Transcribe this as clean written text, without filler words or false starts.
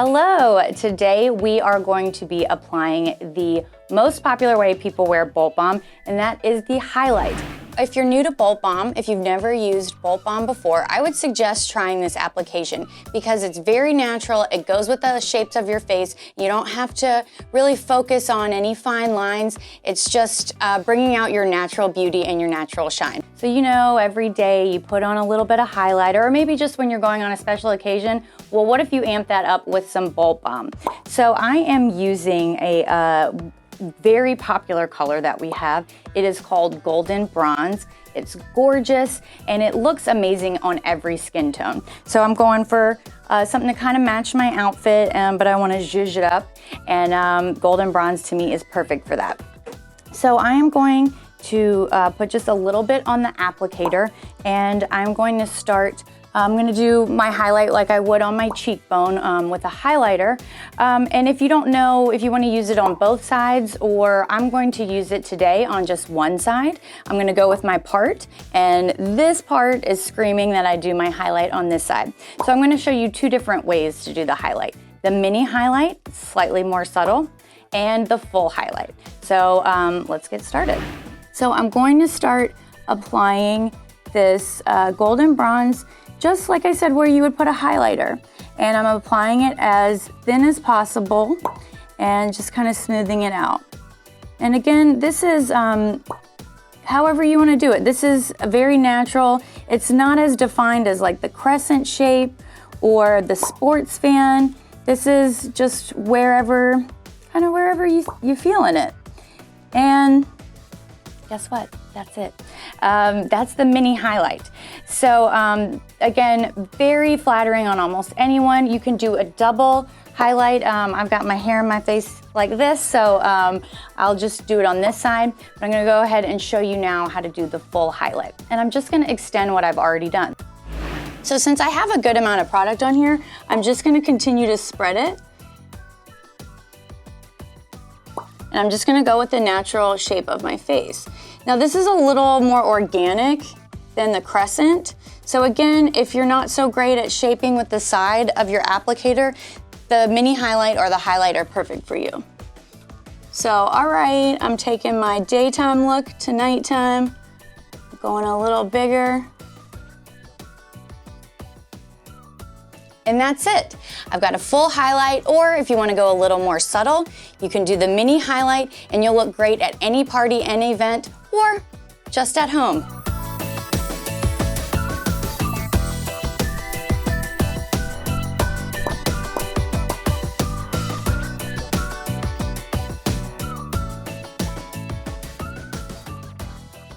Hello! Today we are going to be applying the most popular way people wear Bolt Balm, and that is the highlight. If you're new to Bolt Balm, if you've never used Bolt Balm before, I would suggest trying this application because it's very natural. It goes with the shapes of your face. You don't have to really focus on any fine lines. It's just bringing out your natural beauty and your natural shine. So you know, every day you put on a little bit of highlighter, or maybe just when you're going on a special occasion. Well, what if you amp that up with some Bolt Balm? So I am using a very popular color that we have. It is called Golden Bronze. It's gorgeous and it looks amazing on every skin tone. So I'm going for something to kind of match my outfit, but I want to zhuzh it up, and Golden Bronze to me is perfect for that. So I am going to put just a little bit on the applicator, and I'm going to start I'm going to do my highlight like I would on my cheekbone with a highlighter. And if you don't know if you want to use it on both sides, or I'm going to use it today on just one side, I'm going to go with my part, and this part is screaming that I do my highlight on this side. So I'm going to show you two different ways to do the highlight. The mini highlight, slightly more subtle, and the full highlight. So let's get started. So I'm going to start applying this Golden Bronze, just like I said, where you would put a highlighter. And I'm applying it as thin as possible and just kind of smoothing it out. And again, this is however you want to do it. This is very natural. It's not as defined as like the crescent shape or the sports fan. This is just wherever, kind of wherever you feeling it. And guess what? That's it. That's the mini highlight. So again, very flattering on almost anyone. You can do a double highlight. I've got my hair in my face like this, so I'll just do it on this side. But I'm gonna go ahead and show you now how to do the full highlight. And I'm just gonna extend what I've already done. So since I have a good amount of product on here, I'm just gonna continue to spread it. And I'm just gonna go with the natural shape of my face. Now this is a little more organic than the crescent. So again, if you're not so great at shaping with the side of your applicator, the mini highlight or the highlight are perfect for you. So, all right, I'm taking my daytime look to nighttime, going a little bigger. And that's it. I've got a full highlight, or if you want to go a little more subtle, you can do the mini highlight and you'll look great at any party, any event, or just at home.